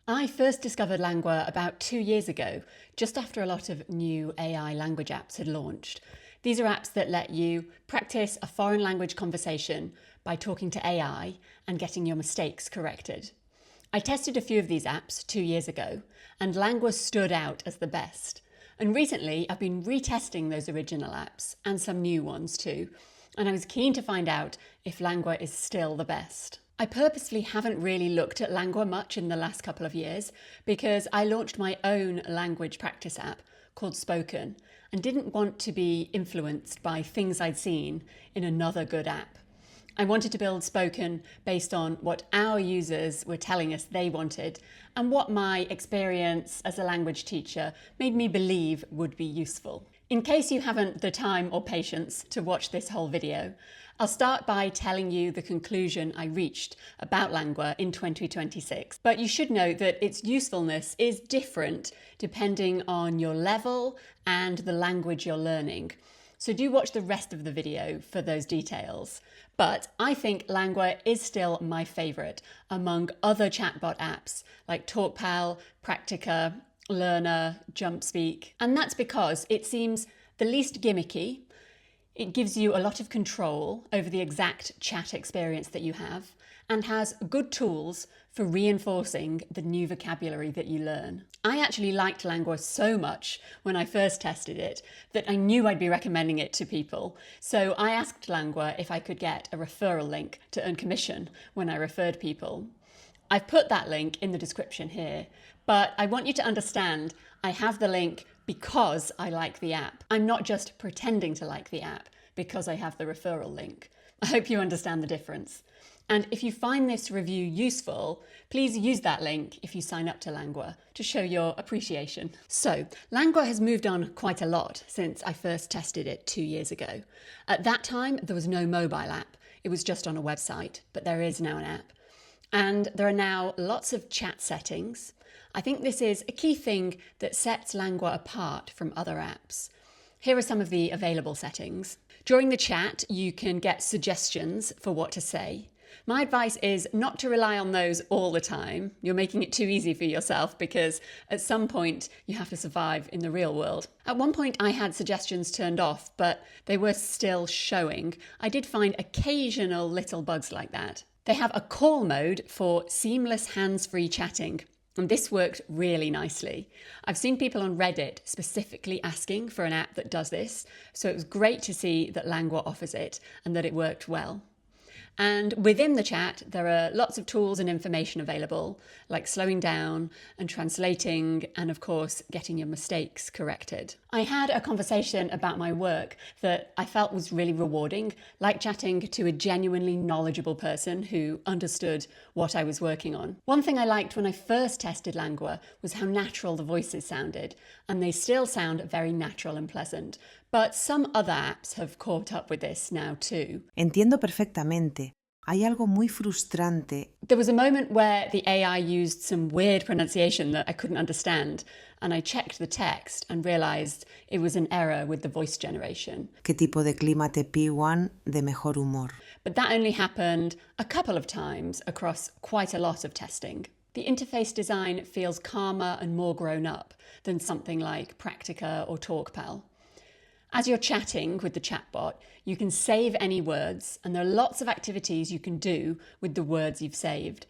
I first discovered Langua about 2 years ago, just after a lot of new AI language apps had launched. These are apps that let you practice a foreign language conversation by talking to AI and getting your mistakes corrected. I tested a few of these apps 2 years ago, and Langua stood out as the best. And recently, I've been retesting those original apps and some new ones too, and I was keen to find out if Langua is still the best. I purposely haven't really looked at Langua much in the last couple of years because I launched my own language practice app called Spoken and didn't want to be influenced by things I'd seen in another good app. I wanted to build Spoken based on what our users were telling us they wanted and what my experience as a language teacher made me believe would be useful. In case you haven't the time or patience to watch this whole video, I'll start by telling you the conclusion I reached about Langua in 2026. But you should know that its usefulness is different depending on your level and the language you're learning. So do watch the rest of the video for those details. But I think Langua is still my favourite among other chatbot apps like TalkPal, Practica, Learner, JumpSpeak. And that's because it seems the least gimmicky. It gives you a lot of control over the exact chat experience that you have and has good tools for reinforcing the new vocabulary that you learn. I actually liked Langua so much when I first tested it that I knew I'd be recommending it to people. So I asked Langua if I could get a referral link to earn commission when I referred people. I've put that link in the description here, but I want you to understand I have the link because I like the app. I'm not just pretending to like the app because I have the referral link. I hope you understand the difference. And if you find this review useful, please use that link if you sign up to Langua to show your appreciation. So, Langua has moved on quite a lot since I first tested it 2 years ago. At that time, there was no mobile app. It was just on a website, but there is now an app. And there are now lots of chat settings. I think this is a key thing that sets Langua apart from other apps. Here are some of the available settings. During the chat, you can get suggestions for what to say. My advice is not to rely on those all the time. You're making it too easy for yourself because at some point you have to survive in the real world. At one point I had suggestions turned off, but they were still showing. I did find occasional little bugs like that. They have a call mode for seamless hands-free chatting, and this worked really nicely. I've seen people on Reddit specifically asking for an app that does this, so it was great to see that Langua offers it and that it worked well. And within the chat, there are lots of tools and information available, like slowing down and translating, and of course, getting your mistakes corrected. I had a conversation about my work that I felt was really rewarding, like chatting to a genuinely knowledgeable person who understood what I was working on. One thing I liked when I first tested Langua was how natural the voices sounded, and they still sound very natural and pleasant. But some other apps have caught up with this now too. Entiendo perfectamente. Hay algo muy frustrante. There was a moment where the AI used some weird pronunciation that I couldn't understand, and I checked the text and realised it was an error with the voice generation. ¿Qué tipo de clima te piguan de mejor humor? But that only happened a couple of times across quite a lot of testing. The interface design feels calmer and more grown up than something like Practica or TalkPal. As you're chatting with the chatbot, you can save any words, and there are lots of activities you can do with the words you've saved,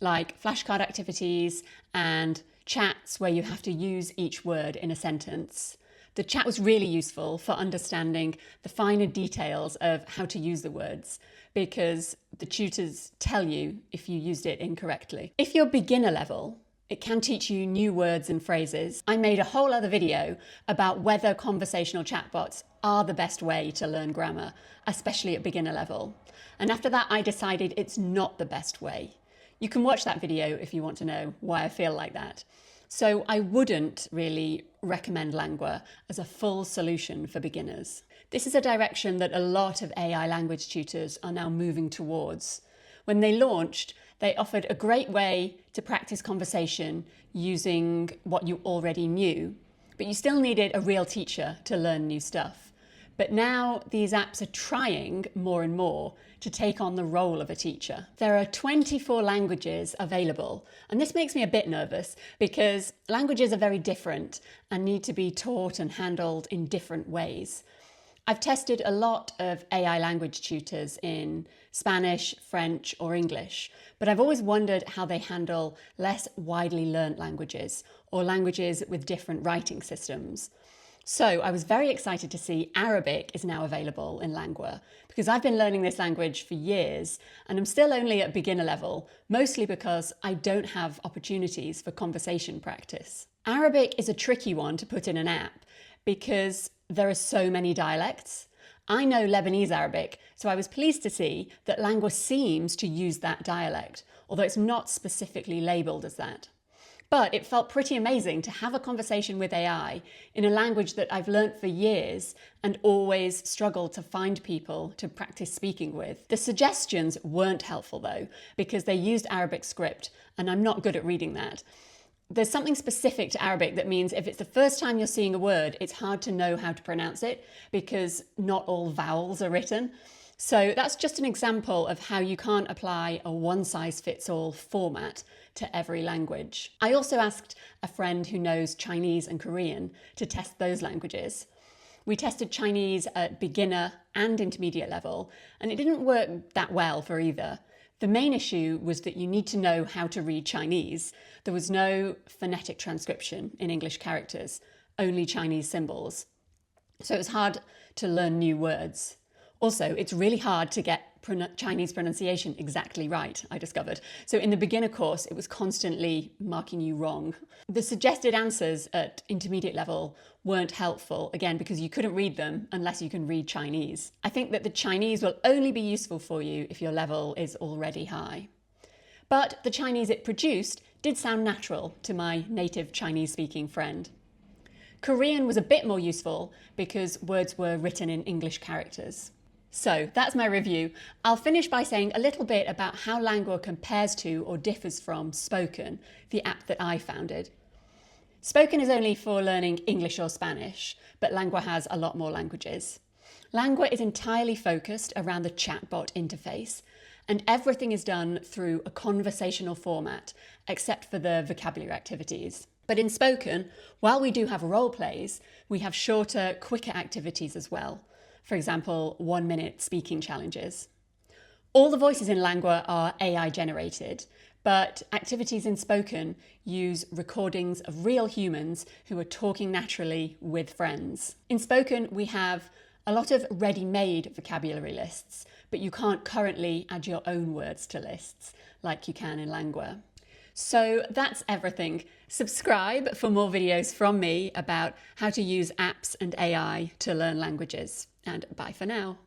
like flashcard activities and chats where you have to use each word in a sentence. The chat was really useful for understanding the finer details of how to use the words, because the tutors tell you if you used it incorrectly. If you're beginner level, it can teach you new words and phrases. I made a whole other video about whether conversational chatbots are the best way to learn grammar, especially at beginner level. And after that, I decided it's not the best way. You can watch that video if you want to know why I feel like that. So I wouldn't really recommend Langua as a full solution for beginners. This is a direction that a lot of AI language tutors are now moving towards. When they launched, they offered a great way to practice conversation using what you already knew, but you still needed a real teacher to learn new stuff. But now these apps are trying more and more to take on the role of a teacher. There are 24 languages available, and this makes me a bit nervous because languages are very different and need to be taught and handled in different ways. I've tested a lot of AI language tutors in Spanish, French, or English, but I've always wondered how they handle less widely learnt languages or languages with different writing systems. So I was very excited to see Arabic is now available in Langua because I've been learning this language for years and I'm still only at beginner level, mostly because I don't have opportunities for conversation practice. Arabic is a tricky one to put in an app because there are so many dialects. I know Lebanese Arabic, so I was pleased to see that Langua seems to use that dialect, although it's not specifically labelled as that. But it felt pretty amazing to have a conversation with AI in a language that I've learnt for years and always struggled to find people to practice speaking with. The suggestions weren't helpful though, because they used Arabic script and I'm not good at reading that. There's something specific to Arabic that means if it's the first time you're seeing a word, it's hard to know how to pronounce it because not all vowels are written. So that's just an example of how you can't apply a one-size-fits-all format to every language. I also asked a friend who knows Chinese and Korean to test those languages. We tested Chinese at beginner and intermediate level, and it didn't work that well for either. The main issue was that you need to know how to read Chinese. There was no phonetic transcription in English characters, only Chinese symbols. So it was hard to learn new words. Also, it's really hard to get Chinese pronunciation exactly right, I discovered. So in the beginner course, it was constantly marking you wrong. The suggested answers at intermediate level weren't helpful, again, because you couldn't read them unless you can read Chinese. I think that the Chinese will only be useful for you if your level is already high. But the Chinese it produced did sound natural to my native Chinese-speaking friend. Korean was a bit more useful because words were written in English characters. So that's my review. I'll finish by saying a little bit about how Langua compares to or differs from Spoken, the app that I founded. Spoken is only for learning English or Spanish, but Langua has a lot more languages. Langua is entirely focused around the chatbot interface, and everything is done through a conversational format, except for the vocabulary activities. But in Spoken, while we do have role plays, we have shorter, quicker activities as well. For example, 1-minute speaking challenges. All the voices in Langua are AI generated, but activities in Spoken use recordings of real humans who are talking naturally with friends. In Spoken, we have a lot of ready-made vocabulary lists, but you can't currently add your own words to lists like you can in Langua. So that's everything. Subscribe for more videos from me about how to use apps and AI to learn languages. And bye for now.